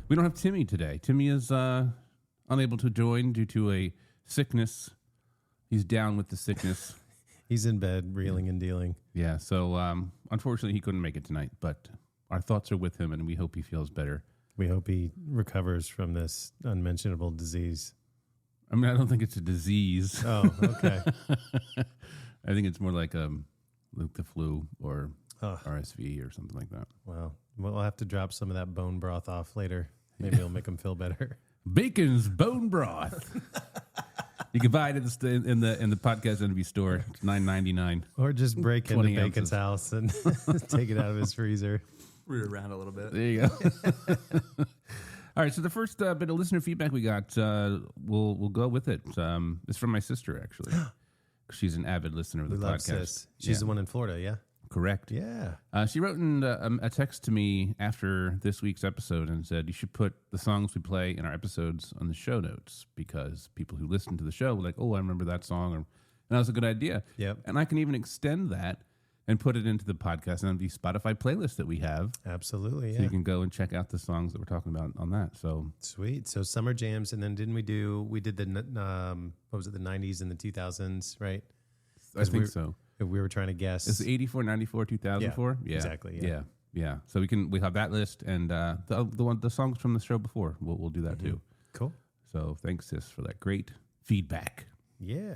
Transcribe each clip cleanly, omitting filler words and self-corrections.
We don't have Timmy today. Timmy is unable to join due to a sickness. He's down with the sickness. He's in bed, reeling and dealing. Yeah, so unfortunately he couldn't make it tonight, but our thoughts are with him, and we hope he feels better. We hope he recovers from this unmentionable disease. I mean, I don't think it's a disease. Oh, okay. I think it's more like the flu or RSV or something like that. Well, we'll have to drop some of that bone broth off later. Maybe it'll make him feel better. Bacon's bone broth. You can buy it in the PODCASTNV store. It's $9.99. Or just break into 20 Bacon's house and take it out of his freezer. Root around a little bit. There you go. All right, so the first bit of listener feedback we got, we'll go with it. It's from my sister, actually. She's an avid listener of the podcast. Sis. She's the one in Florida, yeah? Correct. Yeah. She wrote in a text to me after this week's episode and said, you should put the songs we play in our episodes on the show notes because people who listen to the show were like, oh, I remember that song. And that was a good idea. Yep. And I can even extend that and put it into the podcast and the Spotify playlist that we have. Absolutely, yeah. So you can go and check out the songs that we're talking about on that. So sweet. So summer jams, and then we did the, what was it, the 90s and the 2000s, right? I think so. We were trying to guess. It's 84, 94, 2004? Yeah, exactly. Yeah. So we have that list and the songs from the show before. We'll do that too. Cool. So thanks, sis, for that great feedback. Yeah.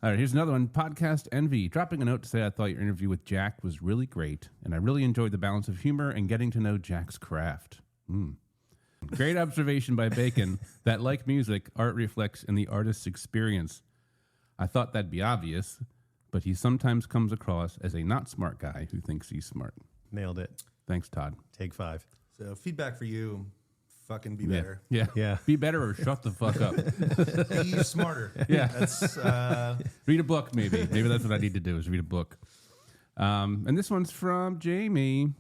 All right, here's another one. PODCASTNV. Dropping a note to say I thought your interview with Jack was really great, and I really enjoyed the balance of humor and getting to know Jack's craft. Great observation by Bacon that, like music, art reflects in the artist's experience. I thought that'd be obvious, but he sometimes comes across as a not smart guy who thinks he's smart. Nailed it. Thanks, Todd. Take 5. So feedback for you, fucking be better. Yeah. Be better or shut the fuck up. Be smarter. Yeah. That's, read a book, maybe. Maybe that's what I need to do is read a book. And this one's from Jamie.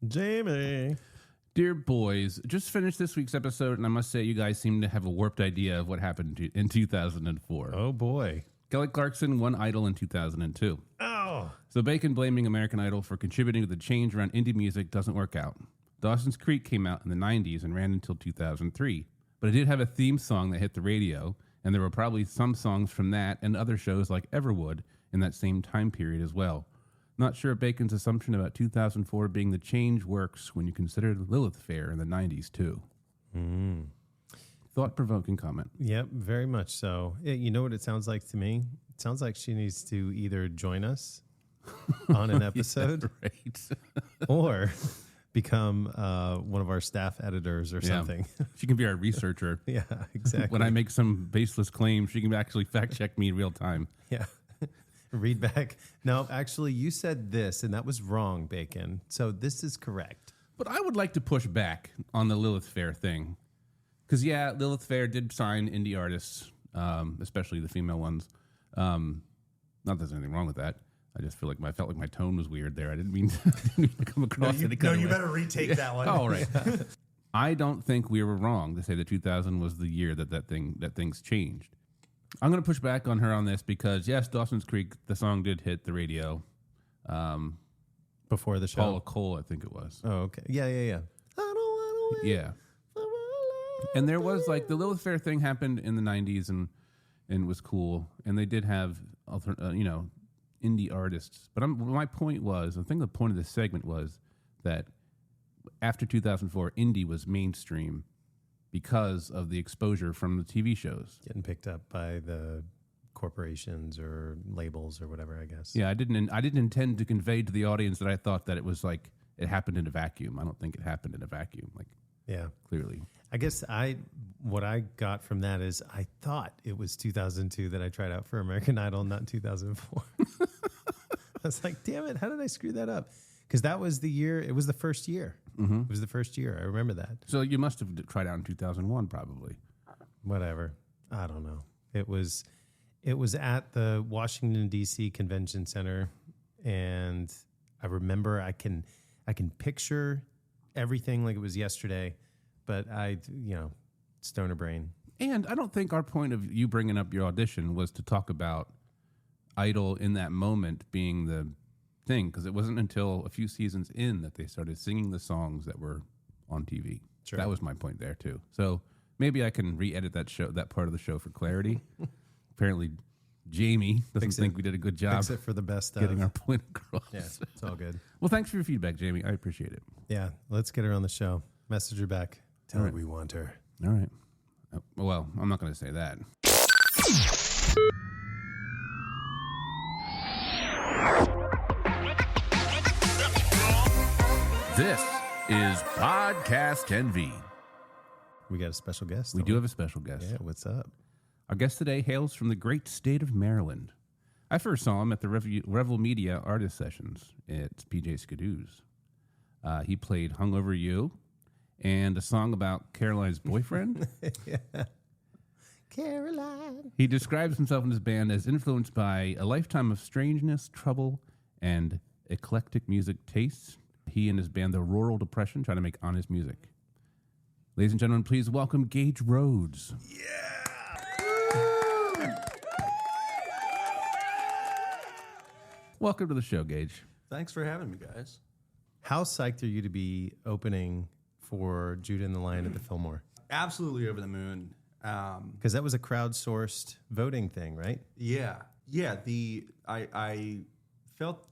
Dear boys, just finished this week's episode, and I must say you guys seem to have a warped idea of what happened in 2004. Oh, boy. Kelly Clarkson won Idol in 2002. Oh. So Bacon blaming American Idol for contributing to the change around indie music doesn't work out. Dawson's Creek came out in the 90s and ran until 2003. But it did have a theme song that hit the radio, and there were probably some songs from that and other shows like Everwood in that same time period as well. Not sure if Bacon's assumption about 2004 being the change works when you consider the Lilith Fair in the 90s, too. Thought-provoking comment. Yep, very much so. You know what it sounds like to me? It sounds like she needs to either join us on an episode right. or become one of our staff editors or something. She can be our researcher. Yeah, exactly. When I make some baseless claim, she can actually fact-check me in real time. Yeah. Read back. No, actually, you said this, and that was wrong, Bacon. So this is correct. But I would like to push back on the Lilith Fair thing. Because, Lilith Fair did sign indie artists, especially the female ones. Not that there's anything wrong with that. I just felt like my tone was weird there. I didn't mean to come across it. No, you better retake that one. Oh, right. I don't think we were wrong to say that 2000 was the year that things changed. I'm going to push back on her on this because, yes, Dawson's Creek, the song did hit the radio. Before the show? Paula Cole, I think it was. Oh, okay. Yeah. I don't want to wait. Yeah. And there was like the Lilith Fair thing happened in the 90s and was cool. And they did have, indie artists. But my point was, I think the point of this segment was that after 2004, indie was mainstream because of the exposure from the TV shows. Getting picked up by the corporations or labels or whatever, I guess. Yeah, I didn't intend to convey to the audience that I thought that it was like it happened in a vacuum. I don't think it happened in a vacuum. Clearly. I guess what I got from that is I thought it was 2002 that I tried out for American Idol, not 2004. I was like, damn it, how did I screw that up? Because that was the year, it was the first year. Mm-hmm. It was the first year. I remember that. So you must have tried out in 2001 probably. Whatever. I don't know. It was at the Washington, D.C. Convention Center, and I remember I can picture everything like it was yesterday, but stoner brain. And I don't think our point of you bringing up your audition was to talk about Idol in that moment being the thing, because it wasn't until a few seasons in that they started singing the songs that were on TV. Sure. That was my point there too. So maybe I can re-edit that part of the show for clarity. Apparently, Jamie doesn't think we did a good job Fix it for the best getting our of. point across. Yeah, it's all good. Well, thanks for your feedback, Jamie. I appreciate it. Yeah, let's get her on the show. Message her back. Tell her we want her. All right. Well, I'm not going to say that. This is PODCASTNV. We got a special guest. We do have a special guest. Yeah, what's up? Our guest today hails from the great state of Maryland. I first saw him at the Revel Media Artist Sessions at PJ Skidoo's. He played Hung Over You and a song about Caroline's boyfriend. Yeah. Caroline. He describes himself and his band as influenced by a lifetime of strangeness, trouble, and eclectic music tastes. He and his band, the Rural Depression, try to make honest music. Ladies and gentlemen, please welcome Gage Rhodes. Welcome to the show, Gage. Thanks for having me, guys. How psyched are you to be opening for Judah and the Lion at the Fillmore? Absolutely over the moon. Because that was a crowdsourced voting thing, right? Yeah. I felt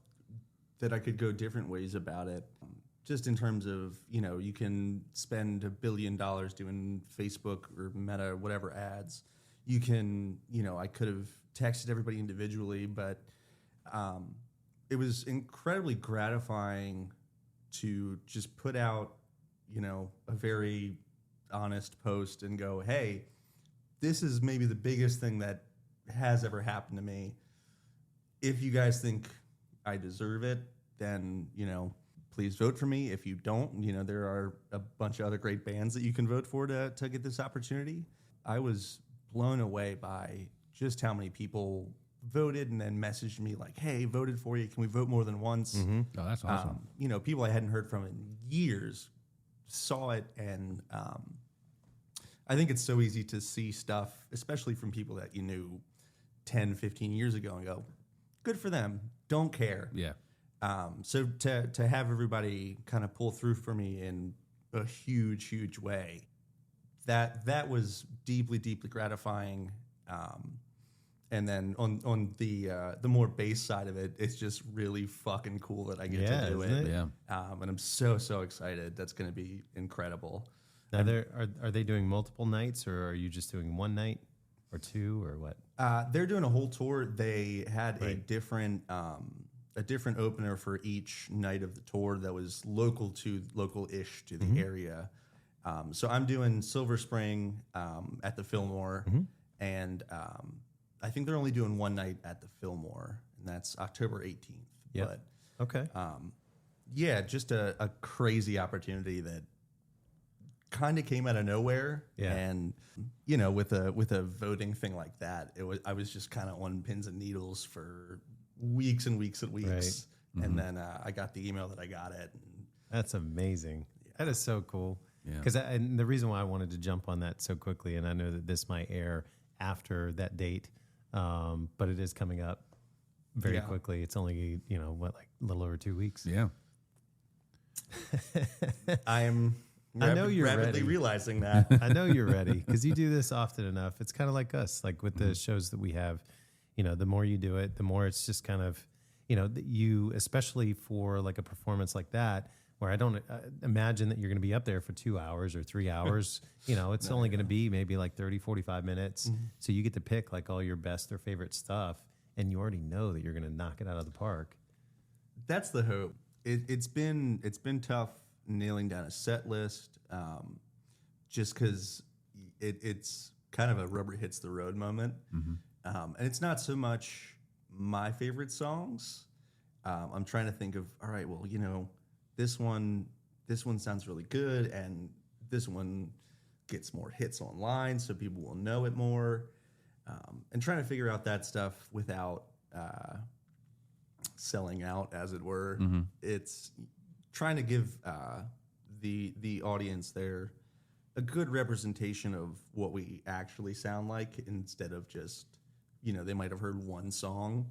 that I could go different ways about it. Just in terms of, you can spend $1 billion doing Facebook or Meta, whatever ads. You can, I could have texted everybody individually, but it was incredibly gratifying to just put out, a very honest post and go, hey, this is maybe the biggest thing that has ever happened to me. If you guys think I deserve it, then, please vote for me. If you don't, there are a bunch of other great bands that you can vote for to get this opportunity. I was blown away by just how many people voted and then messaged me like, hey, voted for you. Can we vote more than once? Mm-hmm. Oh, that's awesome. People I hadn't heard from in years saw it. And I think it's so easy to see stuff, especially from people that you knew 10, 15 years ago and go, good for them. Don't care. Yeah. So to have everybody kind of pull through for me in a huge, huge way, that was deeply, deeply gratifying. And then on the more bass side of it, it's just really fucking cool that I get to do it. Yeah. And I'm so excited. That's going to be incredible. Now, are they doing multiple nights, or are you just doing one night or two, or what? They're doing a whole tour. They had a different opener for each night of the tour that was local-ish to the area. So I'm doing Silver Spring at the Fillmore, and I think they're only doing one night at the Fillmore, and that's October 18th. Yeah. But Okay. just a crazy opportunity that kind of came out of nowhere. Yeah. And with a voting thing like that, I was just kind of on pins and needles for weeks and weeks and weeks. Right. And then I got the email that I got it. And That's amazing. Yeah. That is so cool. Yeah. Because and the reason why I wanted to jump on that so quickly, and I know that this might air after that date, but it is coming up very quickly. It's only like a little over 2 weeks. Yeah. I know you're rapidly ready. realizing that. I know you're ready because you do this often enough. It's kind of like us, like with the shows that we have. The more you do it, the more it's just kind of, you, especially for like a performance like that, where I don't imagine that you're going to be up there for 2 hours or 3 hours. It's only going to be maybe like 30, 45 minutes. So you get to pick like all your best or favorite stuff, and you already know that you're going to knock it out of the park. That's the hope. It's been tough nailing down a set list, just because it's kind of a rubber hits the road moment. And it's not so much my favorite songs. I'm trying to think of, all right, well, this one sounds really good, and this one gets more hits online, so people will know it more. And trying to figure out that stuff without selling out, as it were. It's trying to give the audience there a good representation of what we actually sound like, instead of just, they might have heard one song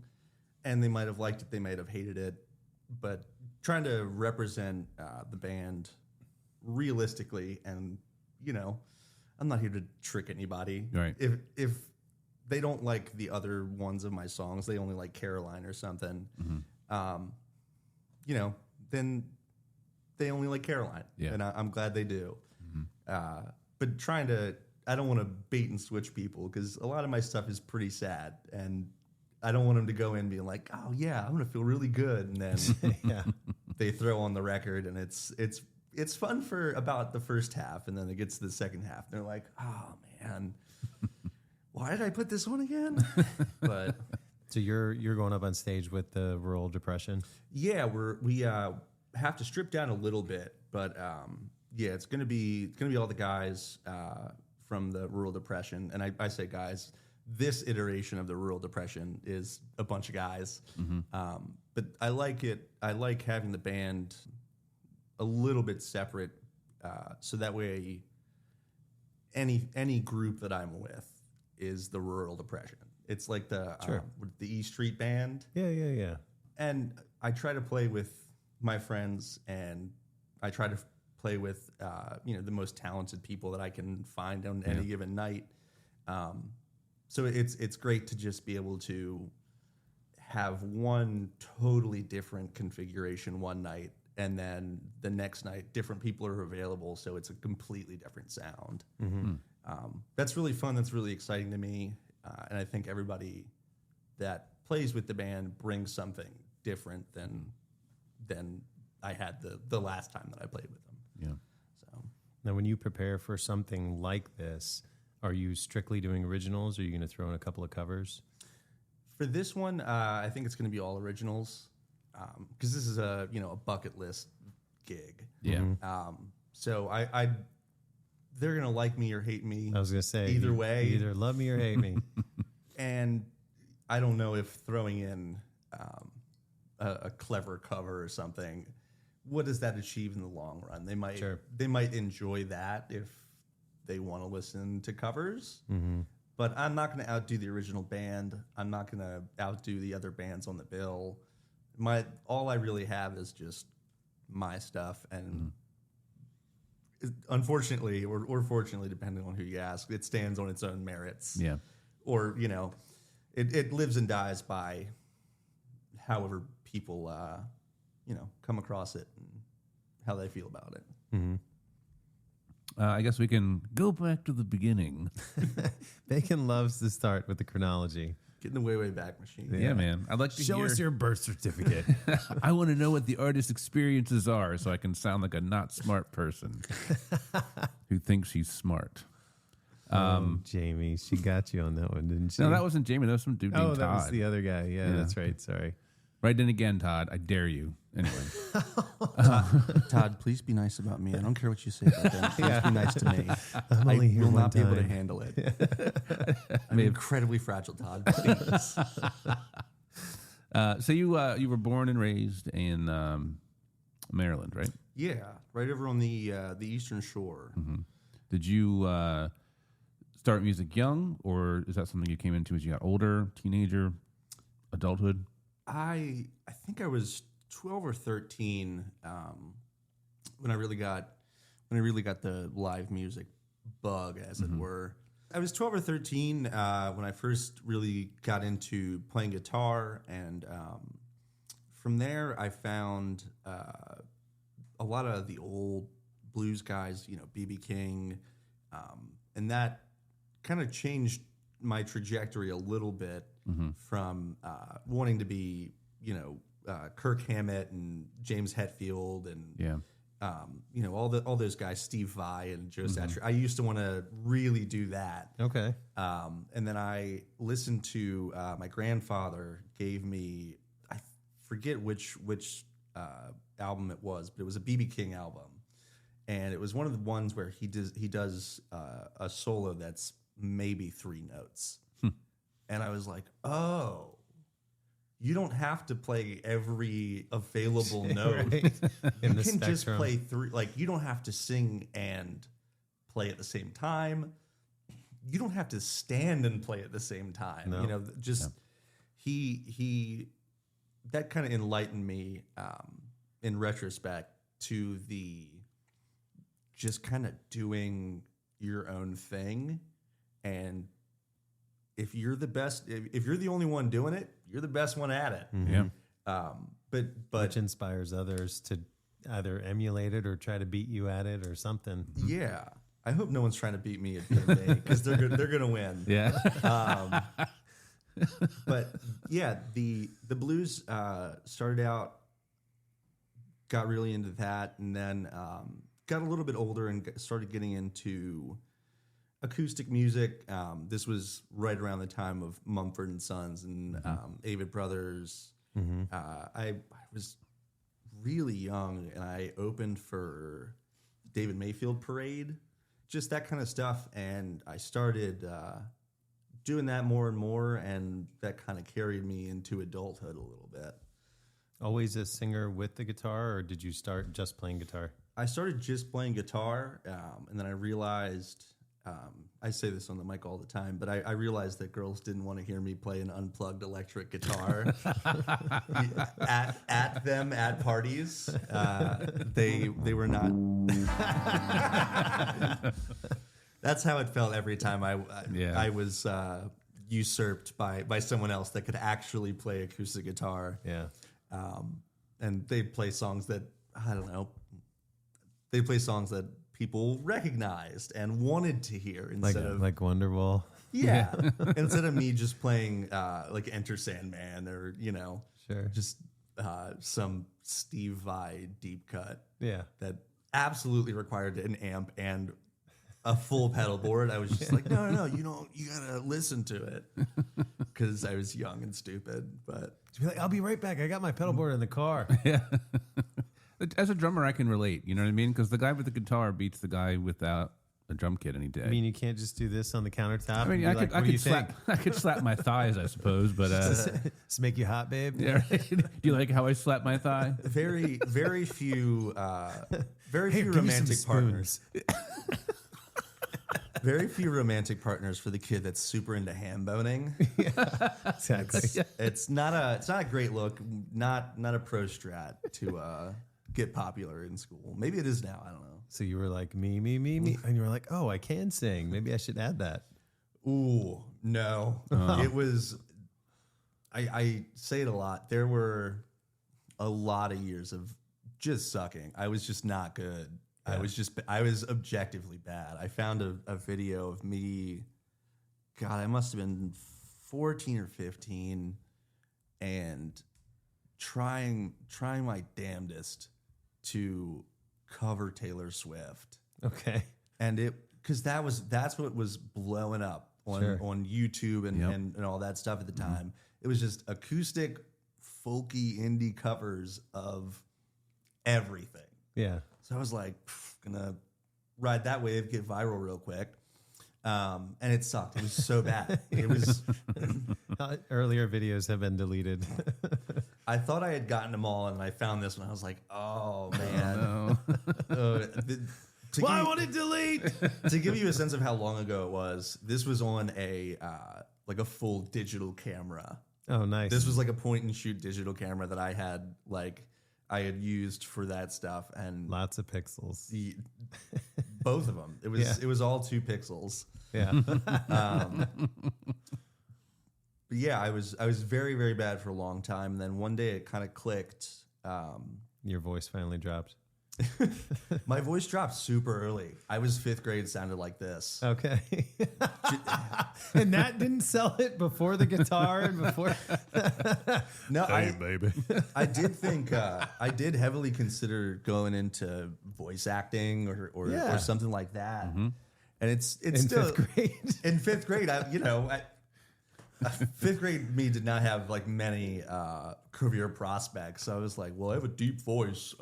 and they might have liked it, they might have hated it, but trying to represent the band realistically, and I'm not here to trick anybody. Right. If they don't like the other ones of my songs, they only like Caroline or something. Then they only like Caroline, and I'm glad they do. But I don't want to bait and switch people, because a lot of my stuff is pretty sad, and I don't want them to go in being like, oh yeah, I'm gonna feel really good, and then they throw on the record, and it's fun for about the first half, and then it gets to the second half, and they're like, oh man, why did I put this one again? But so you're going up on stage with the Rural Depression? Yeah, we have to strip down a little bit, but it's gonna be all the guys from the Rural Depression, and I say guys. This iteration of the Rural Depression is a bunch of guys, but I like it. I like having the band a little bit separate, so that way any group that I'm with is the Rural Depression. It's like the E Street Band. Yeah. And I try to play with my friends, and I try to play with the most talented people that I can find on any given night. So it's great to just be able to have one totally different configuration one night, and then the next night different people are available, so it's a completely different sound. That's really fun. That's really exciting to me, and I think everybody that plays with the band brings something different than I had the last time that I played with them. Yeah. So now, when you prepare for something like this, are you strictly doing originals, or are you going to throw in a couple of covers? For this one, I think it's going to be all originals, because this is a bucket list gig. Yeah. So they're going to like me or hate me. I was going to say either way, you either love me or hate me. And I don't know if throwing in a clever cover or something, what does that achieve in the long run? They might enjoy that if they want to listen to covers, but I'm not going to outdo the original band. I'm not going to outdo the other bands on the bill. All I really have is just my stuff, and unfortunately, or fortunately, depending on who you ask, it stands on its own merits. Yeah. Or it lives and dies by however people come across it and how they feel about it. I guess we can go back to the beginning. Bacon loves to start with the chronology. Get in the way back machine. Yeah, man. I'd like to Show hear. us your birth certificate. I want to know what the artist's experiences are, so I can sound like a not smart person who thinks he's smart. Jamie, she got you on that one, didn't she? No, that wasn't Jamie. That was some dude named Todd. That was the other guy. Yeah, that's right. Sorry. Right then again, Todd. I dare you. Anyway. Todd, please be nice about me. I don't care what you say about them. Please be nice to me. I'm only here will one not be able to time. handle it. I'm incredibly fragile, Todd. Please. So you were born and raised in Maryland, right? Yeah, right over on the Eastern Shore. Did you start music young, or is that something you came into as you got older, teenager, adulthood? I think I was 12 or 13 when I really got the live music bug, as it were. I was 12 or 13 when I first really got into playing guitar, and from there I found a lot of the old blues guys, B.B. King, and that kind of changed my trajectory a little bit from wanting to be, Kirk Hammett and James Hetfield and all those guys, Steve Vai and Joe Satriani. I used to want to really do that. Okay. And then I listened to my grandfather gave me, I forget which album it was, but it was a B.B. King album, and it was one of the ones where he does a solo that's maybe 3 notes. And I was like, oh, you don't have to play every available note. Right. You can just play 3. Like, you don't have to sing and play at the same time. You don't have to stand and play at the same time. No. He that kind of enlightened me in retrospect to the just kind of doing your own thing. And if you're the best, if you're the only one doing it, you're the best one at it. Yeah. But Which inspires others to either emulate it or try to beat you at it or something. yeah, I hope no one's trying to beat me at PMA because they're gonna win. Yeah. But yeah, the blues started out, got really into that, and then got a little bit older and started getting into acoustic music. This was right around the time of Mumford and Sons and Avett Brothers. I was really young, and I opened for David Mayfield Parade, just that kind of stuff, and I started doing that more and more, and that kind of carried me into adulthood a little bit. Always a singer with the guitar, or did you start just playing guitar? I started just playing guitar, and then I realized, I say this on the mic all the time, but I realized that girls didn't want to hear me play an unplugged electric guitar at them at parties. They were not. That's how it felt every time I was usurped by someone else that could actually play acoustic guitar. Yeah. And they play songs that, I don't know, they play songs that people recognized and wanted to hear instead of like Wonderwall. Yeah. Instead of me just playing like Enter Sandman or, Sure. just some Steve Vai deep cut. Yeah. That absolutely required an amp and a full pedal board. I was just like, no, you gotta listen to it. Because I was young and stupid. But Be like, I'll be right back. I got my pedal board in the car. Yeah. As a drummer, I can relate. You know what I mean? Because the guy with the guitar beats the guy without a drum kit any day. I mean, you can't just do this on the countertop. I mean, I could slap my thighs, I suppose, but Just make you hot, babe. yeah, right? Do you like how I slap my thigh? very few Give me some romantic partners. spoons. Very few romantic partners for the kid that's super into ham boning. Exactly. It's not a great look. Not a pro strat to get popular in school. Maybe it is now. I don't know. So you were like, me. And you were like, oh, I can sing. Maybe I should add that. Ooh, no. It was, I say it a lot. There were a lot of years of just sucking. I was just not good. Yeah. I was objectively bad. I found a video of me, God, I must have been 14 or 15 and trying my damnedest to cover Taylor Swift. Okay. And that's what was blowing up on YouTube and all that stuff at the time. It was just acoustic, folky, indie covers of everything. Yeah. So I was like, gonna ride that wave, get viral real quick. And it sucked. It was so bad. It was. Earlier videos have been deleted. I thought I had gotten them all, and I found this one. I was like, oh man. I want to delete. To give you a sense of how long ago it was, this was on a full digital camera. Oh, nice. This was like a point and shoot digital camera that I had used for that stuff, and lots of pixels. Both of them. It was all 2 pixels. Yeah. But yeah, I was very, very bad for a long time. And then one day it kind of clicked. Your voice finally dropped. My voice dropped super early. I was 5th grade, sounded like this. Okay. And that didn't sell it before the guitar and before. No, baby. I did think I did heavily consider going into voice acting or something like that. Mm-hmm. And it's in still 5th grade. In 5th grade, 5th grade me did not have like many career prospects. So I was like, well, I have a deep voice.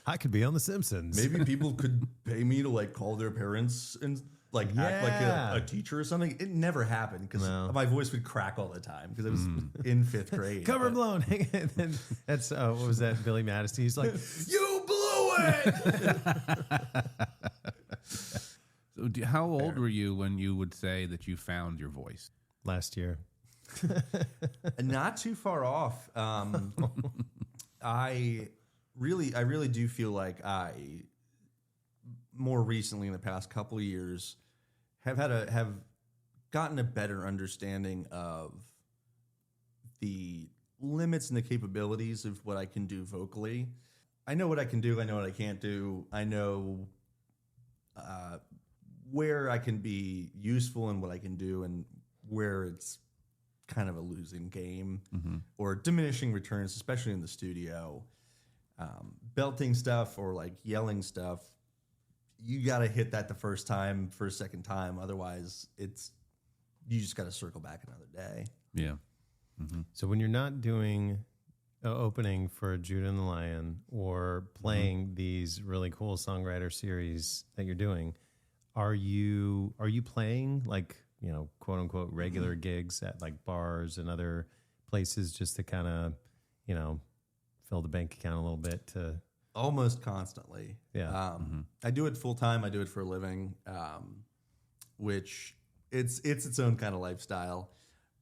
I could be on The Simpsons. Maybe people could pay me to like call their parents and act like a teacher or something. It never happened because my voice would crack all the time because I was in 5th grade. Cover blown. And then that's what was that? Billy Madison. He's like, you blew it. So how old were you when you would say that you found your voice? Last year. Not too far off. I really do feel like more recently in the past couple of years have gotten a better understanding of the limits and the capabilities of what I can do vocally. I know what I can do. I know what I can't do. I know where I can be useful and what I can do, and where it's kind of a losing game or diminishing returns, especially in the studio. Belting stuff or like yelling stuff, you got to hit that the first time for a second time. Otherwise, you just got to circle back another day. Yeah. So when you're not doing an opening for Judah and the Lion or playing these really cool songwriter series that you're doing, are you playing like, you know, quote unquote regular gigs at like bars and other places just to kind of, you know, fill the bank account a little bit to almost constantly. Yeah. I do it full time. I do it for a living, which it's its own kind of lifestyle.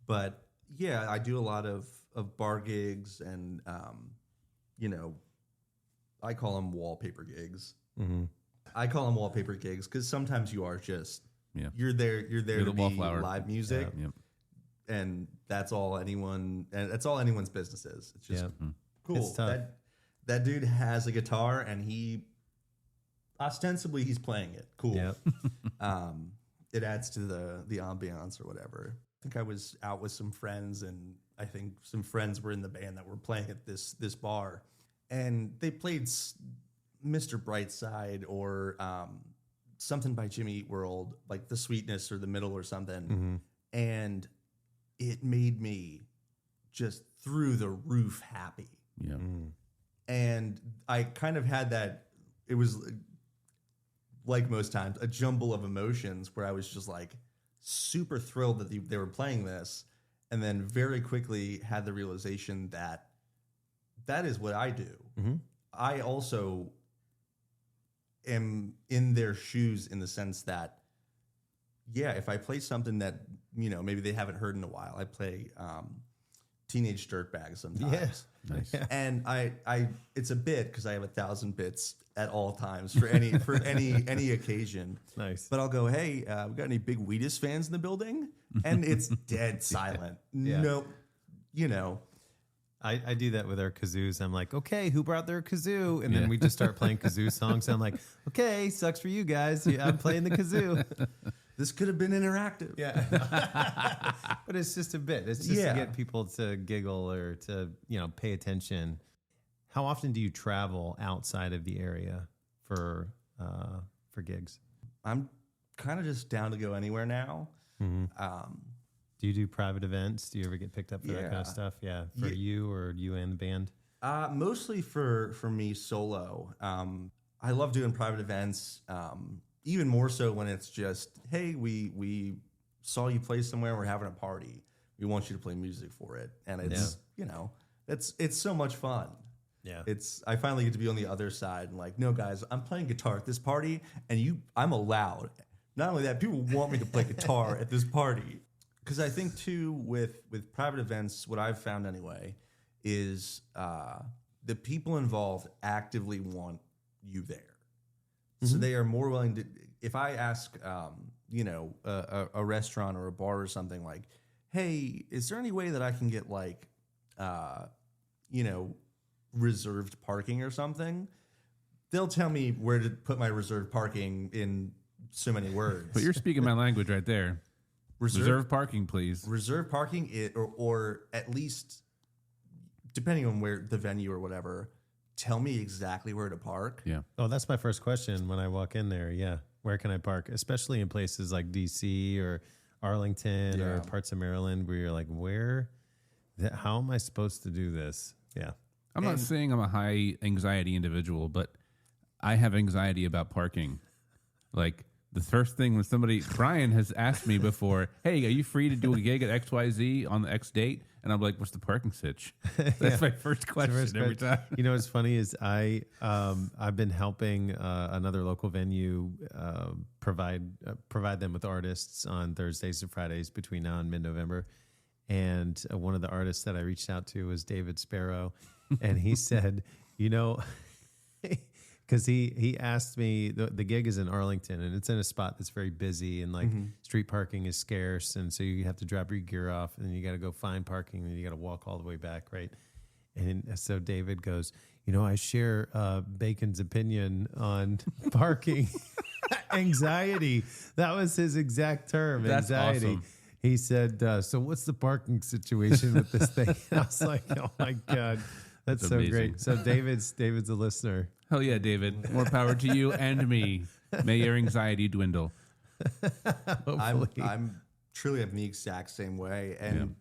But yeah, I do a lot of bar gigs and, you know, I call them wallpaper gigs. I call them wallpaper gigs because sometimes you are just, you're there You're to the be wallflower. live music. Yep. And that's all anyone's business is. It's just cool. It's tough. That dude has a guitar and he's playing it. Cool. Yep. It adds to the ambiance or whatever. I think I was out with some friends, and I think some friends were in the band that were playing at this bar, and they played Mr. Brightside or something by Jimmy Eat World, like The Sweetness or The Middle or something, and it made me just through the roof happy. Yeah. And I kind of had that, it was like most times, a jumble of emotions where I was just like super thrilled that they were playing this. And then very quickly had the realization that is what I do. I also am in their shoes in the sense that, yeah, if I play something that, you know, maybe they haven't heard in a while, I play Teenage Dirtbag sometimes. Nice. And I it's a bit because I have 1,000 bits at all times for any occasion. Nice. But I'll go, hey, we got any big Wheatus fans in the building? And it's dead silent. Yeah. No, you know. I do that with our kazoos. I'm like, okay, who brought their kazoo? And then we just start playing kazoo songs. I'm like, okay, sucks for you guys. I'm playing the kazoo. This could have been interactive. Yeah. But it's just a bit. It's just to get people to giggle or to, you know, pay attention. How often do you travel outside of the area for gigs? I'm kind of just down to go anywhere now. Do you do private events? Do you ever get picked up for that kind of stuff? Yeah. For you or you and the band? Mostly for me solo. I love doing private events. Even more so when it's just, hey, we saw you play somewhere, we're having a party. We want you to play music for it. And it's, you know, it's so much fun. Yeah. I finally get to be on the other side and like, no guys, I'm playing guitar at this party and I'm allowed. Not only that, people want me to play guitar at this party. Because I think too, with private events, what I've found anyway, is the people involved actively want you there. So they are more willing to, if I ask, you know, a restaurant or a bar or something like, hey, is there any way that I can get like, you know, reserved parking or something? They'll tell me where to put my reserved parking in so many words. But you're speaking my language right there. Reserve parking, please. Reserve parking, or at least, depending on where the venue or whatever, tell me exactly where to park. Yeah. Oh, that's my first question when I walk in there. Yeah. Where can I park? Especially in places like DC or Arlington or parts of Maryland where you're like, how am I supposed to do this? Yeah. I'm not saying I'm a high anxiety individual, but I have anxiety about parking. Like the first thing when Brian has asked me before, hey, are you free to do a gig at XYZ on the X date? And I'm like, what's the parking sitch? That's my first question every time. You know what's funny is I've been helping another local venue provide them with artists on Thursdays and Fridays between now and mid-November. And one of the artists that I reached out to was David Sparrow. And he said, you know, because he asked me, the gig is in Arlington and it's in a spot that's very busy and like street parking is scarce. And so you have to drop your gear off and you got to go find parking and you got to walk all the way back. Right. And so David goes, I share Bacon's opinion on parking anxiety. That was his exact term. That's anxiety. awesome. He said, so what's the parking situation with this thing? And I was like, oh my God. That's so amazing. great. So David's a listener. Hell yeah, David. More power to you and me. May your anxiety dwindle. I'm truly I'm the exact same way. And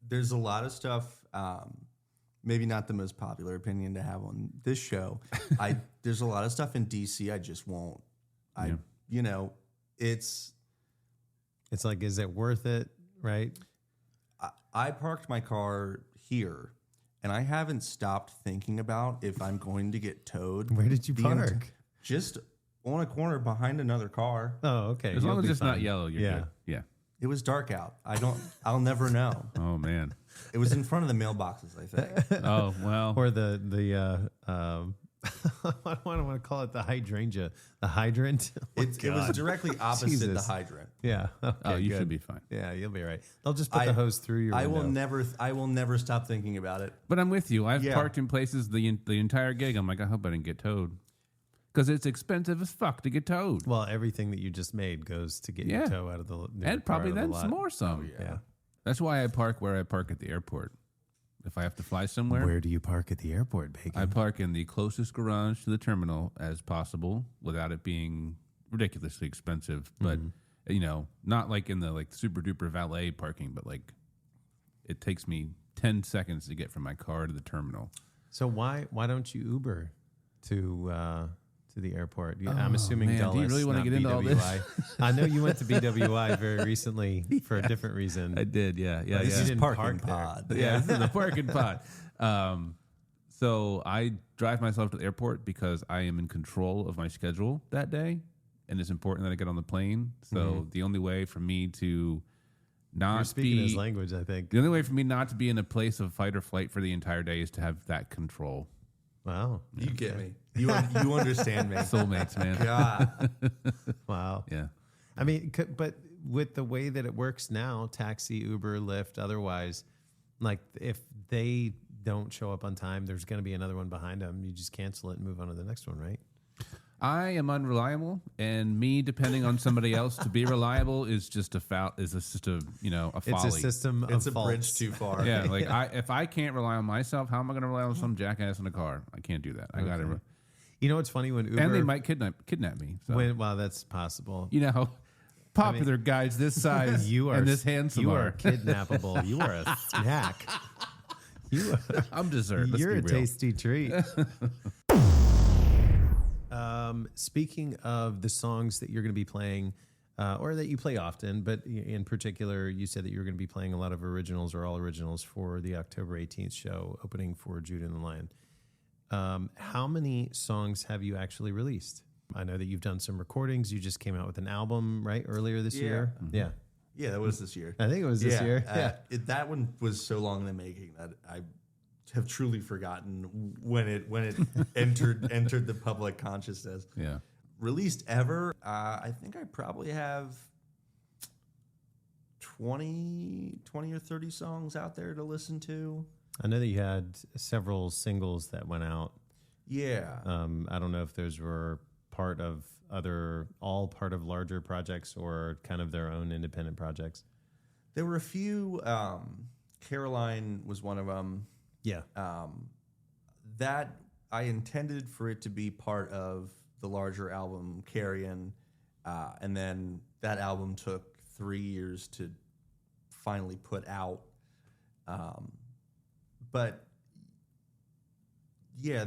there's a lot of stuff, maybe not the most popular opinion to have on this show. There's a lot of stuff in DC I just won't. It's like, is it worth it? Right. I parked my car here. And I haven't stopped thinking about if I'm going to get towed. Where did you park? Just on a corner behind another car. Oh, okay. As long as it's fine. not yellow, you're good. Yeah. It was dark out. I'll never know. Oh, man. It was in front of the mailboxes, I think. Oh, well. Or the I don't want to call it the hydrangea. The hydrant. It was directly opposite Jesus. the hydrant. Yeah. Okay, Oh, you good. should be fine. Yeah, you'll be right. They'll just put the hose through your I window. will never stop thinking about it. But I'm with you. I've parked in places the entire gig. I'm like, I hope I didn't get towed. Because it's expensive as fuck to get towed. Well, everything that you just made goes to get your toe out of the And probably then then some more some. Yeah. That's why I park where I park at the airport. If I have to fly somewhere, Where do you park at the airport, Bacon? I park in the closest garage to the terminal as possible without it being ridiculously expensive. But, not like in the super duper valet parking, but it takes me 10 seconds to get from my car to the terminal. So why don't you Uber to the airport? I'm assuming man, Dulles, do you really want to not get into all this? BWI. I know you went to BWI very recently for a different reason. I did, yeah. This is didn't parking park there. pod. Yeah, this is the parking pot. So I drive myself to the airport because I am in control of my schedule that day, and it's important that I get on the plane. So the only way for me to not You're speaking be his language, I think. the only way for me not to be in a place of fight or flight for the entire day is to have that control. Wow. You get me. You understand me. Soulmates, man. God. Wow. Yeah. I mean, but with the way that it works now, taxi, Uber, Lyft, otherwise, if they don't show up on time, there's going to be another one behind them. You just cancel it and move on to the next one, right? I am unreliable, and me depending on somebody else to be reliable is just a foul. Is just a a folly. It's a system of It's a faults. bridge too far. Yeah, if I can't rely on myself, how am I going to rely on some jackass in a car? I can't do that. I got to. You know what's funny when Uber And they might kidnap me. So. well, that's possible. You know how popular guys this size You are and this handsome You are are. kidnappable. You are a snack. I'm dessert. Let's You're be a real. tasty treat. Speaking of the songs that you're going to be playing, or that you play often, but in particular, you said that you were going to be playing a lot of originals or all originals for the October 18th show, opening for Jude and the Lion. How many songs have you actually released? I know that you've done some recordings. You just came out with an album, right, earlier this year? Mm-hmm. Yeah. Yeah, that was this year. I think it was this year. That one was so long in the making that I have truly forgotten when it entered the public consciousness. Yeah. Released ever, I think I probably have 20 or 30 songs out there to listen to. I know that you had several singles that went out. Yeah. I don't know if those were part of larger projects or kind of their own independent projects. There were a few. Caroline was one of them. Yeah. That I intended for it to be part of the larger album Carrion, and then that album took 3 years to finally put out. But yeah,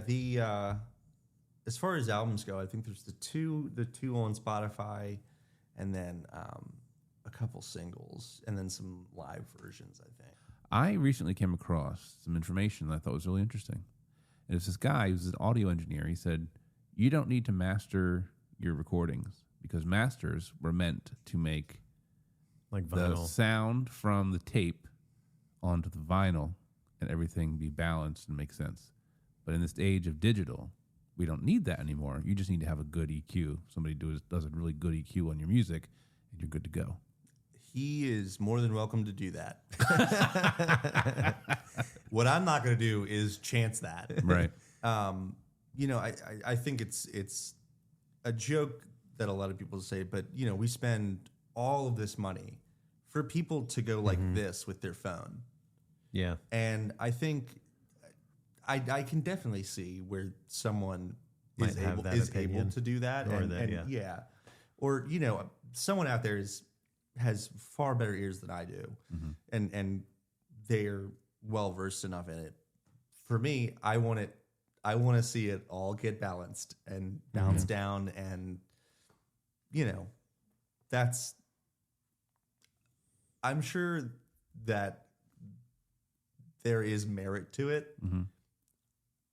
as far as albums go, I think there's the two on Spotify, and then a couple singles, and then some live versions, I think. I recently came across some information that I thought was really interesting. And it's this guy who's an audio engineer. He said, you don't need to master your recordings because masters were meant to make Like the vinyl. sound from the tape onto the vinyl and everything be balanced and make sense. But in this age of digital, we don't need that anymore. You just need to have a good EQ. Somebody does a really good EQ on your music, and you're good to go. He is more than welcome to do that. What I'm not going to do is chance that. Right. I think it's a joke that a lot of people say, but we spend all of this money for people to go like this with their phone. Yeah. And I think I can definitely see where someone Might is have able, that is opinion. able to do that. Or and, that, and yeah. yeah. Or, someone out there has far better ears than I do. And they're well versed enough in it. For me, I want to see it all get balanced and bounce down, and I'm sure that there is merit to it.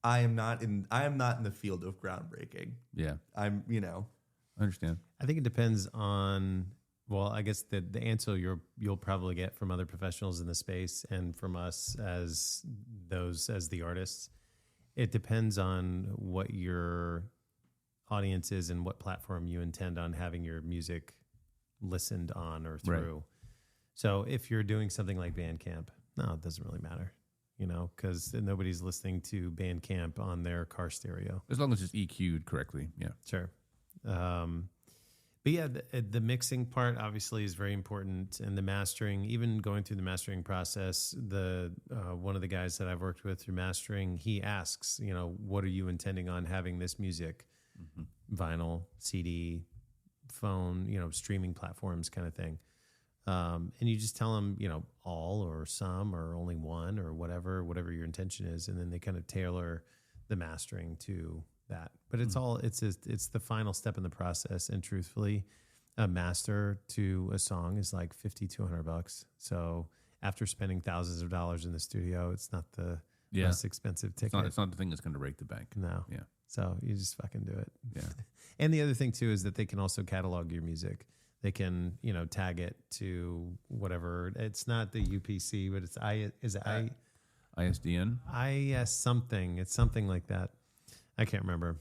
I am not in the field of groundbreaking. Yeah. I understand. I think it depends on, well, I guess the answer you'll probably get from other professionals in the space and from us as the artists. It depends on what your audience is and what platform you intend on having your music listened on or through. Right. So if you're doing something like Bandcamp, no, it doesn't really matter, because nobody's listening to Bandcamp on their car stereo. As long as it's EQ'd correctly. Yeah. Sure. But yeah, the mixing part obviously is very important, and the mastering, even going through the mastering process, one of the guys that I've worked with through mastering, he asks, what are you intending on having this music? Vinyl, CD, phone, streaming platforms kind of thing. And you just tell them, all or some or only one or whatever your intention is. And then they kind of tailor the mastering to that. But it's it's the final step in the process. And truthfully, a master to a song is like $50-$200. So after spending thousands of dollars in the studio, it's not the most expensive ticket. It's not the thing that's going to break the bank. No. Yeah. So you just fucking do it. Yeah. And the other thing too is that they can also catalog your music. They can, tag it to whatever. It's not the UPC, but it's ISDN? something. It's something like that. I can't remember.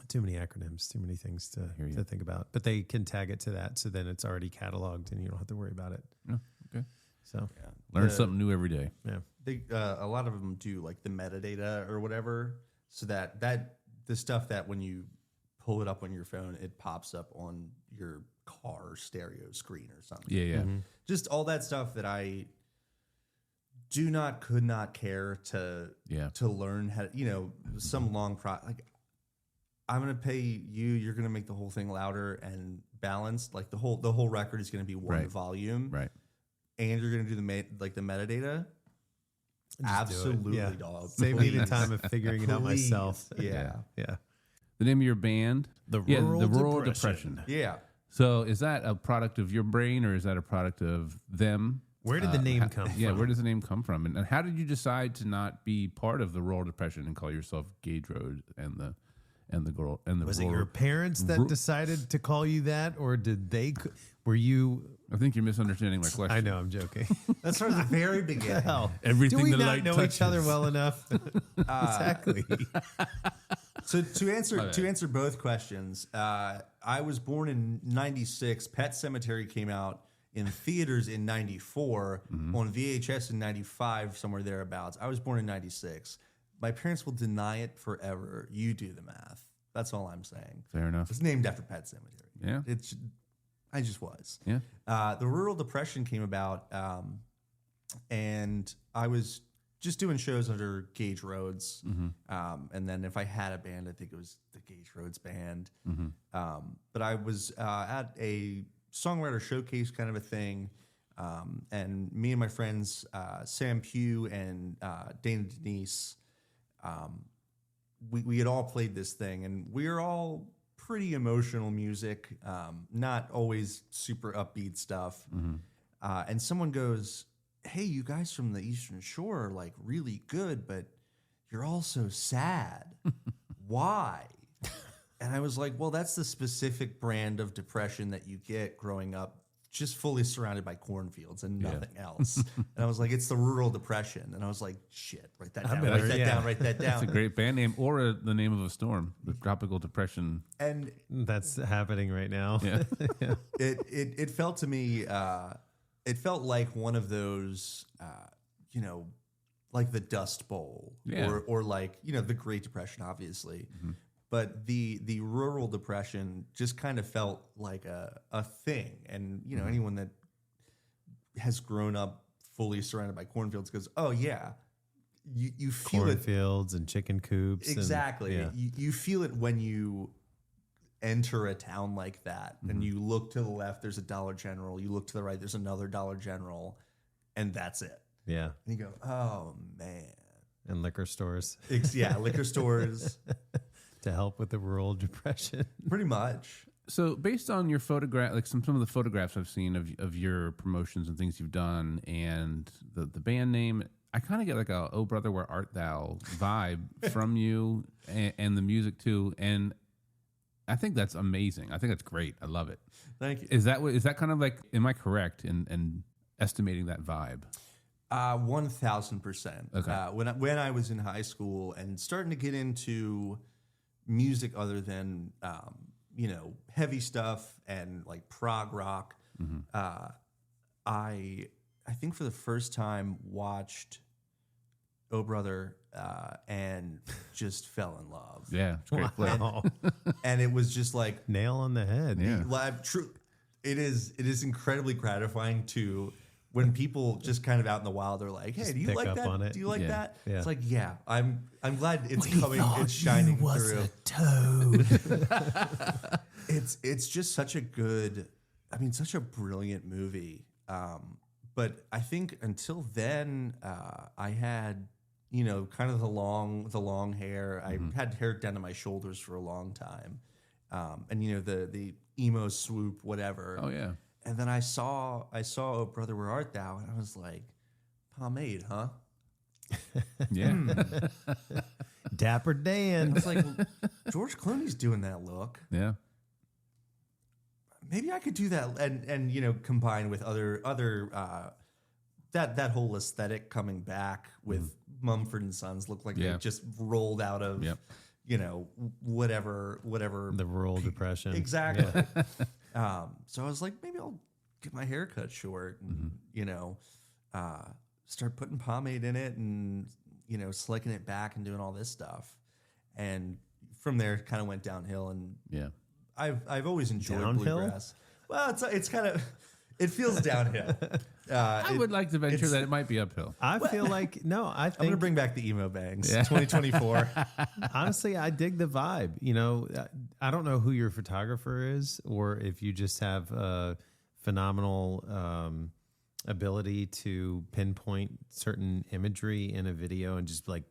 Too many acronyms, too many things to think about. But they can tag it to that, so then it's already cataloged and you don't have to worry about it. Oh, okay. So Learn something new every day. yeah. a lot of them do like the metadata or whatever, so that the stuff that when you pull it up on your phone, it pops up on your car stereo screen or something. Yeah. Just all that stuff that I could not care to learn how to, some long like I'm going to pay you, you're going to make the whole thing louder and balanced. Like the whole record is going to be one volume. Right. And you're going to do the metadata. Just Absolutely, yeah. dog. Save me the time of figuring it out myself. Yeah. Yeah. The name of your band? The Rural Depression. Yeah. So is that a product of your brain, or is that a product of them? Where did the name come from? Yeah, where does the name come from? And how did you decide to not be part of the Rural Depression and call yourself Gage Rhodes and the girl and the Was rural, it your parents that decided to call you that, or were you? I think you're misunderstanding my question. I know, I'm joking. That's from the very beginning. Hell, Everything do we the not light know touches. each other well enough? Exactly. So to answer both questions, I was born in '96. Pet Sematary came out in theaters in '94, on VHS in '95, somewhere thereabouts. I was born in '96. My parents will deny it forever. You do the math. That's all I'm saying. Fair enough. It's named after Pet Sematary. Yeah. I just was. Yeah. The Rural Depression came about, and I was just doing shows under Gage Rhodes. And then if I had a band, I think it was the Gage Rhodes Band. But I was at a songwriter showcase kind of a thing. And me and my friends, Sam Pugh and Dana Denise, we had all played this thing, and we were all pretty emotional music, not always super upbeat stuff. And someone goes, "Hey, you guys from the Eastern Shore are like really good, but you're all so sad. Why?" And I was like, well, that's the specific brand of depression that you get growing up just fully surrounded by cornfields and nothing else. And I was like, it's the rural depression. And I was like, shit, write that down, write that down, write that down. It's a great band name or the name of a storm, the tropical depression. And that's happening right now. Yeah. it felt to me, it felt like one of those, you know, like the Dust Bowl or like, you know, the Great Depression, obviously. Mm-hmm. But the rural depression just kind of felt like a thing. And, you know, anyone that has grown up fully surrounded by cornfields goes, oh, yeah, you feel it. Cornfields and chicken coops. Exactly. And, you feel it when you enter a town like that. And you look to the left, there's a Dollar General. You look to the right, there's another Dollar General. And that's it. Yeah. And you go, oh, man. And liquor stores. Liquor stores. To help with the rural depression. Pretty much. So based on your photograph, like some of the photographs I've seen of your promotions and things you've done and the band name, I kind of get like a "Oh Brother, Where Art Thou" vibe from you and the music too. And I think that's amazing. I think that's great. I love it. Thank you. Is that kind of like, am I correct in estimating that vibe? 1,000%. Okay. When I was in high school and starting to get into music other than you know, heavy stuff and like prog rock, I think for the first time watched Oh Brother and just fell in love. Yeah, it's great. Wow. And it was just like Nail on the head. Yeah. It is incredibly gratifying to when people just kind of out in the wild are like, "Hey, do you like that? Do you like that?" Yeah. It's like, yeah, I'm glad it's coming. It's shining through. Toad. It's just such a good, I mean, such a brilliant movie. But I think until then, I had, you know, kind of the long hair. I had hair down to my shoulders for a long time, and you know the emo swoop, whatever. Oh yeah. And then I saw Oh Brother, Where Art Thou? And I was like, pomade, huh? Yeah. Dapper Dan. I was like, well, George Clooney's doing that look. Yeah. Maybe I could do that and you know, combine with other that whole aesthetic coming back with Mumford and Sons look like they just rolled out of you know, whatever The rural depression. Exactly. So I was like, maybe I'll get my hair cut short and, you know, start putting pomade in it and, you know, slicking it back and doing all this stuff. And from there, it kind of went downhill. And I've always enjoyed bluegrass. Well, it's kind of, it feels downhill. I would like to venture that it might be uphill. I feel like, I think I'm going to bring back the emo bangs, 2024. Honestly, I dig the vibe. You know, I don't know who your photographer is or if you just have a phenomenal ability to pinpoint certain imagery in a video and just be like,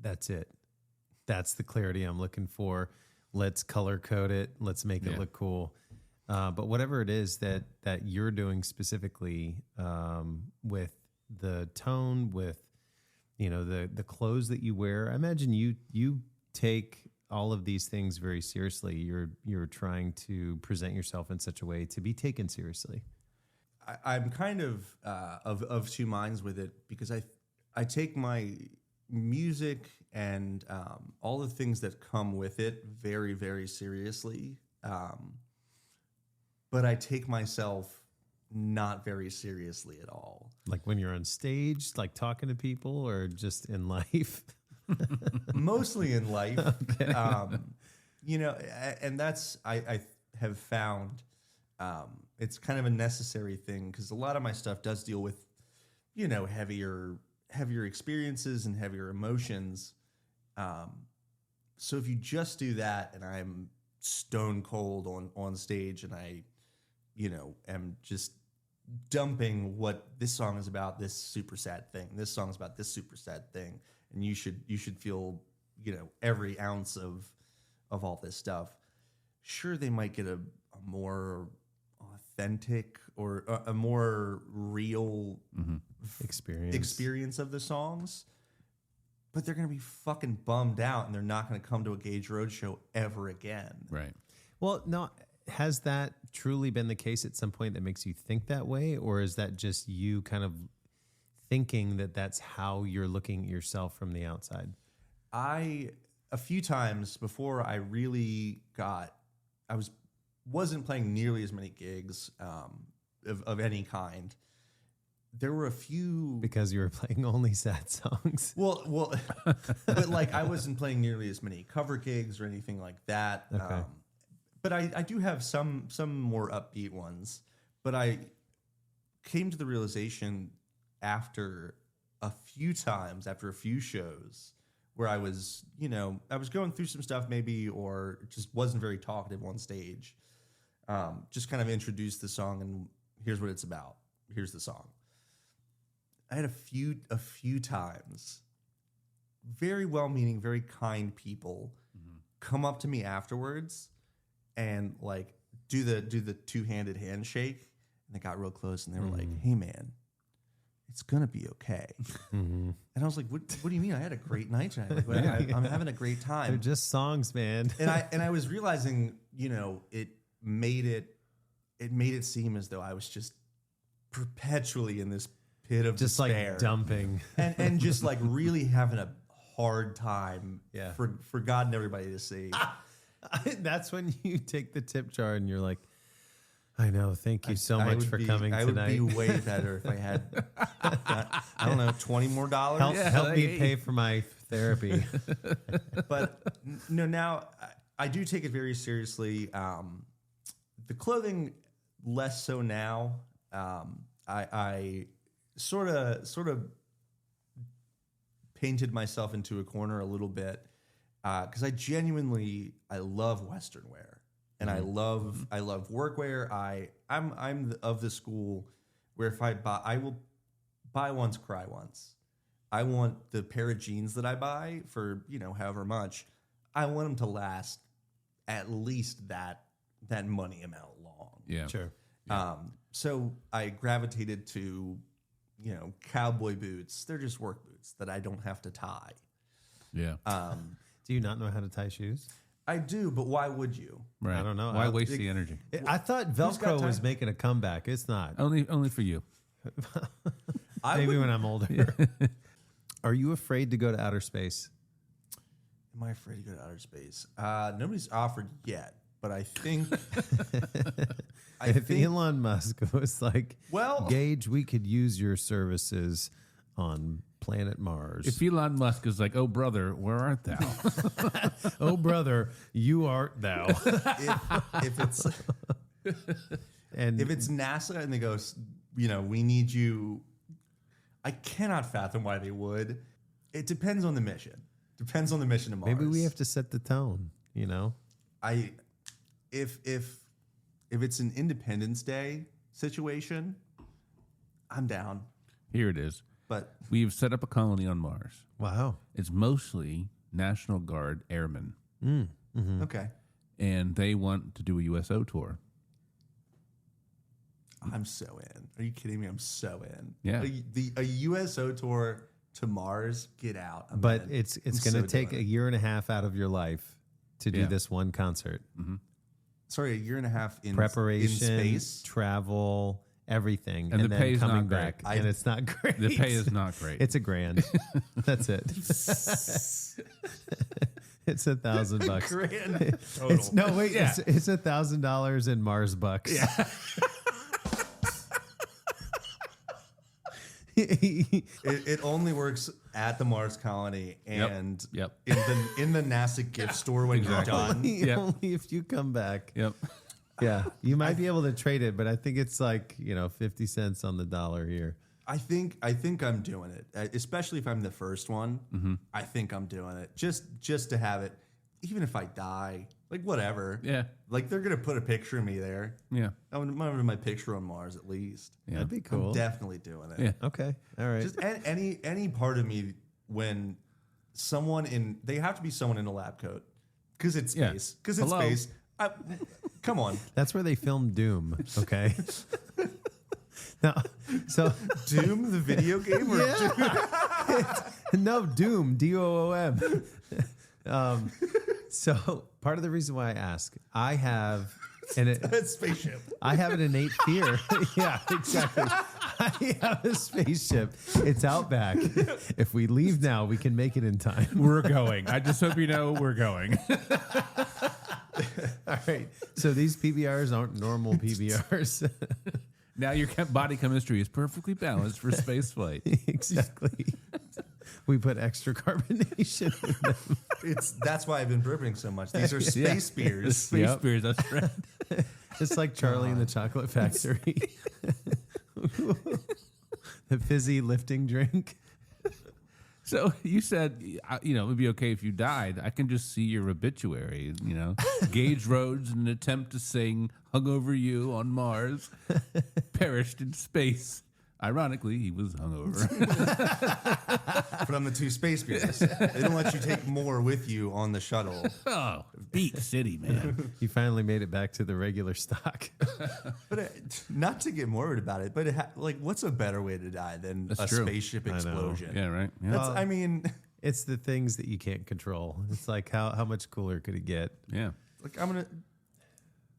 that's it. That's the clarity I'm looking for. Let's color code it. Let's make it look cool. But whatever it is that you're doing specifically with the tone, with you know the clothes that you wear, I imagine you take all of these things very seriously. You're trying to present yourself in such a way to be taken seriously. I'm kind of two minds with it because I take my music and all the things that come with it very, very seriously. But I take myself not very seriously at all. Like when you're on stage, like talking to people, or just in life? Mostly in life. Okay. You know, and that's, I have found it's kind of a necessary thing because a lot of my stuff does deal with, you know, heavier experiences and heavier emotions. So if you just do that and I'm stone cold on stage and I, you know, am just dumping what this song is about, this super sad thing, this song's about this super sad thing, and you should feel, you know, every ounce of all this stuff. Sure, they might get a more authentic or a more real experience of the songs, but they're going to be fucking bummed out and they're not going to come to a Gage Rhodes show ever again. Right. Well, no, has that truly been the case at some point that makes you think that way? Or is that just you kind of thinking that that's how you're looking at yourself from the outside? A few times before I really wasn't playing nearly as many gigs of any kind. There were a few Because you were playing only sad songs. Well, but like I wasn't playing nearly as many cover gigs or anything like that. Okay. But I do have some more upbeat ones. But I came to the realization after a few shows where I was going through some stuff maybe, or just wasn't very talkative on stage. Just kind of introduced the song and here's what it's about. Here's the song. I had a few times, very well-meaning, very kind people come up to me afterwards and like do the two-handed handshake, and they got real close and they were like, "Hey man, it's gonna be okay." And I was like, "What do you mean? I had a great night tonight. Like, I'm having a great time." They're just songs, man. and I was realizing, it made it seem as though I was just perpetually in this pit of just despair, like dumping. and just like really having a hard time Yeah. for God and everybody to see. That's when you take the tip jar and you're like, I know, thank you so I much would for be- coming I tonight. would be way better if I had, I don't know, $20 more. Help me pay for my therapy. But no, now I do take it very seriously. The clothing, less so now. I sort of painted myself into a corner a little bit because I love Western wear, and I love workwear. I'm of the school where if I will buy once, cry once. I want the pair of jeans that I buy for however much. I want them to last at least that money amount long. Yeah. Sure. So I gravitated to, cowboy boots. They're just work boots that I don't have to tie. Yeah. Do you not know how to tie shoes? I do, but why would you? Right. I don't know. Why waste the energy? I thought got Velcro was time? making a comeback. It's not. Only for you. Maybe when I'm older. Are you afraid to go to outer space? Am I afraid to go to outer space? Nobody's offered yet, but I think... If Elon Musk was like, Well- Gage, we could use your services on planet Mars. If Elon Musk is like, "Oh brother, where art thou?" Oh, brother, you art thou. if it's And if it's NASA and they go, we need you, I cannot fathom why they would. It depends on the mission. Depends on the mission to Mars. maybe we have to set the tone, If it's an Independence Day situation, I'm down. Here it is. But We've set up a colony on Mars. Wow. It's mostly National Guard airmen, okay, and they want to do a USO tour. I'm so in. Are you kidding me? I'm so in. Yeah. A USO tour to Mars. Get out. I'm But in. it's I'm going to so take doing a it. year and a half out of your life to do Yeah. this one concert. Sorry, a year and a half in Preparation, in space. travel, everything. And the then pay is coming not great. back. And it's not great. The pay is not great. It's $1,000. That's it. It's $1,000. Grand total. It's no wait. It's $1,000 in Mars bucks. Yeah. It only works at the Mars colony and Yep. in the NASA gift store when Exactly. you're done. Yep. Only if you come back. Yep. Yeah, you might be able to trade it, but I think it's like 50 cents on the dollar here. I think I'm doing it, especially if I'm the first one. I think I'm doing it just to have it, even if I die, like whatever. Yeah. Like they're gonna put a picture of me there. Yeah. I'm gonna have my picture on Mars at least. Yeah. That'd be cool. I'm definitely doing it. Yeah. Okay, all right. Just any part of me when they have to be someone in a lab coat because it's Yeah. space. Because it's Hello? space. Come on. That's where they filmed Doom. Okay. Now, so Doom, the video game? Or no, Doom, DOOM. So part of the reason why I ask, I have And it, A spaceship. I have an innate fear. Yeah, exactly. I have a spaceship. It's out back. If we leave now, we can make it in time. We're going. I just hope you know we're going. All right. So these PBRs aren't normal PBRs. Now your body chemistry is perfectly balanced for space flight. Exactly. We put extra carbonation in them. That's why I've been burping so much. These are space beers. Space Yep. beers, that's right. It's like Charlie and the Chocolate Factory. The fizzy lifting drink. So you said, it would be okay if you died. I can just see your obituary, Gage Rhodes, in an attempt to sing Hung Over You on Mars, perished in space. Ironically, he was hungover. From the 2 space beers. They don't let you take more with you on the shuttle. Oh, beat city, man. You finally made it back to the regular stock. But not to get morbid about it, but what's a better way to die than That's a true. spaceship explosion? Yeah, right. Yeah. That's, It's the things that you can't control. It's like how much cooler could it get? Yeah.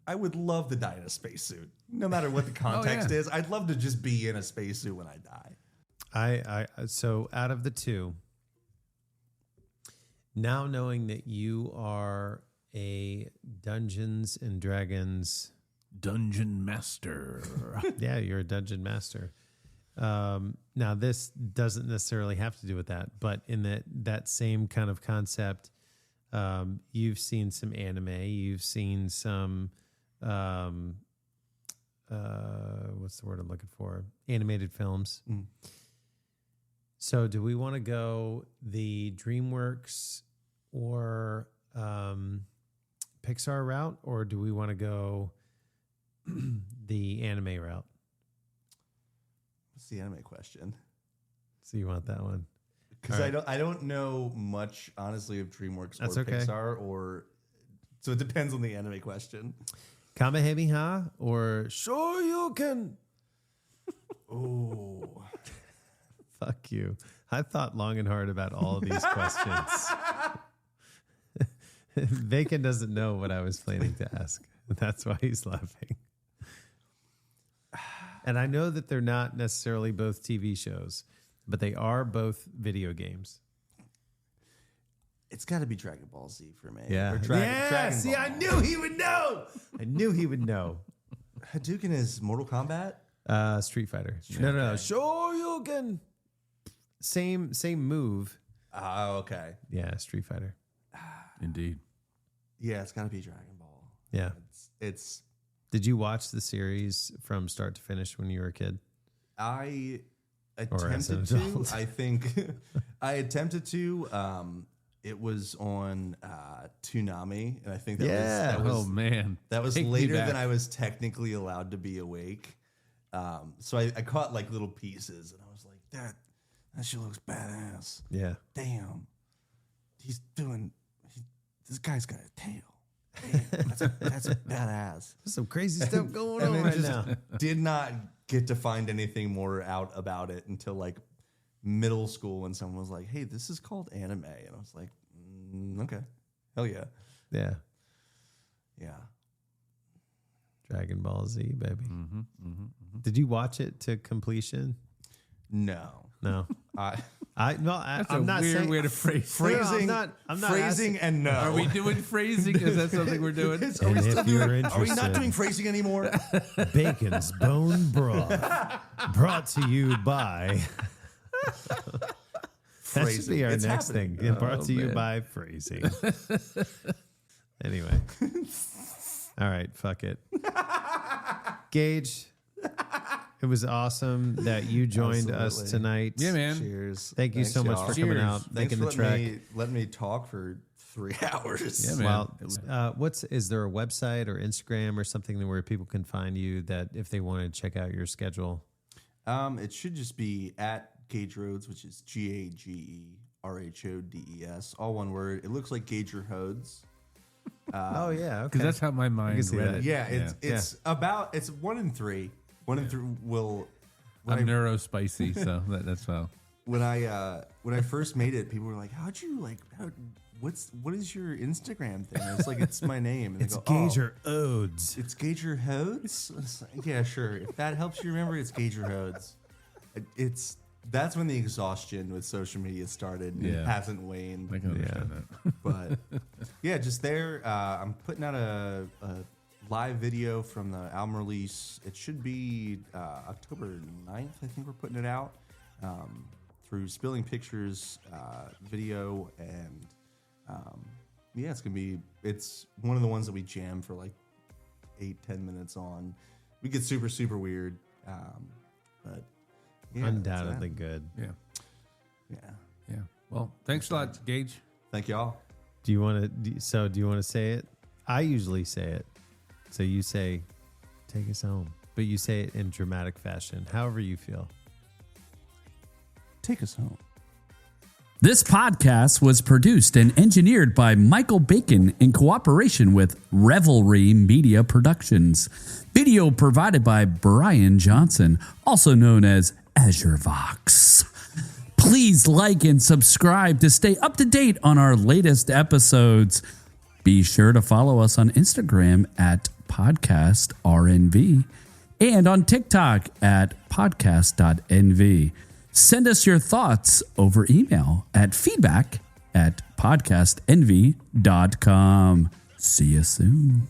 I would love to die in a spacesuit. No matter what the context is, I'd love to just be in a spacesuit when I die. So out of the two, now knowing that you are a Dungeons and Dragons Dungeon Master. yeah, you're a dungeon master. Now this doesn't necessarily have to do with that, but in that same kind of concept, you've seen some anime, you've seen some what's the word I'm looking for? Animated films. Mm. So do we want to go the DreamWorks or Pixar route, or do we want to go the anime route? What's the anime question? So you want that one? Because All right. I don't know much, honestly, of DreamWorks That's or okay. Pixar, so it depends on the anime question. Kamehameha or Shoryuken? Oh, Fuck you. I thought long and hard about all of these questions. Bacon doesn't know what I was planning to ask. That's why he's laughing. And I know that they're not necessarily both TV shows, but they are both video games. it's got to be Dragon Ball Z for me. Yeah. Or Dragon See, Ball. I knew he would know. I knew he would know. Hadouken is Mortal Kombat. Street Fighter. No. Shoryuken. Same move. Oh, okay. Yeah, Street Fighter. Indeed. Yeah, it's got to be Dragon Ball. Yeah. It's. Did you watch the series from start to finish when you were a kid? I Or as an attempted to. adult. I think I attempted to. It was on Toonami, and I think that was Oh man, that was Take me later back. than I was technically allowed to be awake. So I caught like little pieces, and I was like, that shit looks badass. Yeah. Damn, this guy's got a tail. Damn, that's badass. There's some crazy stuff going And on then right just now. did not get to find anything more out about it until like middle school when someone was like, hey, this is called anime. And I was like, okay, hell yeah. Yeah. Yeah. Dragon Ball Z, baby. Did you watch it to completion? No. No. I I'm a not weird saying way to phrase. phrasing, I'm not phrasing and no. Are we doing phrasing? Is that something we're doing? And if you're interested, Are we not doing phrasing anymore? Bacon's Bone Broth, brought to you by. That should be our It's next happening. thing. Yeah, brought to you man. by phrasing. Anyway. All right, fuck it. Gage, it was awesome that you joined us Absolutely. tonight. Yeah, man. Cheers. Thank you Thanks, so much y'all. for coming Cheers. out, Thanks making for the trek. letting me talk for 3 hours. Yeah, man. Well, is there a website or Instagram or something where people can find you that if they want to check out your schedule? It should just be at Gage Rhodes, which is GageRhodes, all one word. It looks like Gage Rhodes. Oh yeah, okay. Because that's how my mind see read that. it. Yeah, it's 1 in 3. 1 in 3 will. I'm neurospicy, so that's how. When I first made it, people were like, "How'd you what is your Instagram thing? I was like, it's my name. And It's they go, Gage Rhodes. It's Gage Rhodes? It's like, yeah, sure. If that helps you remember, it's Gage Rhodes. That's when the exhaustion with social media started and it hasn't waned. I can understand that. But yeah, just there. I'm putting out a live video from the album release. It should be October 9th, I think we're putting it out through Spilling Pictures video. And yeah, it's one of the ones that we jam for like 8-10 minutes on. We get super, super weird. But yeah, Undoubtedly good. Yeah. Well, thanks a lot, Gage. Thank y'all. Do you want to say it? I usually say it. So you say, take us home. But you say it in dramatic fashion, however you feel. Take us home. This podcast was produced and engineered by Michael Bacon in cooperation with Revelry Media Productions. Video provided by Brian Johnson, also known as Azure Vox. Please like and subscribe to stay up to date on our latest episodes. Be sure to follow us on Instagram at PodcastRNV and on TikTok at podcast.nv. Send us your thoughts over email at feedback@podcastnv.com. See you soon.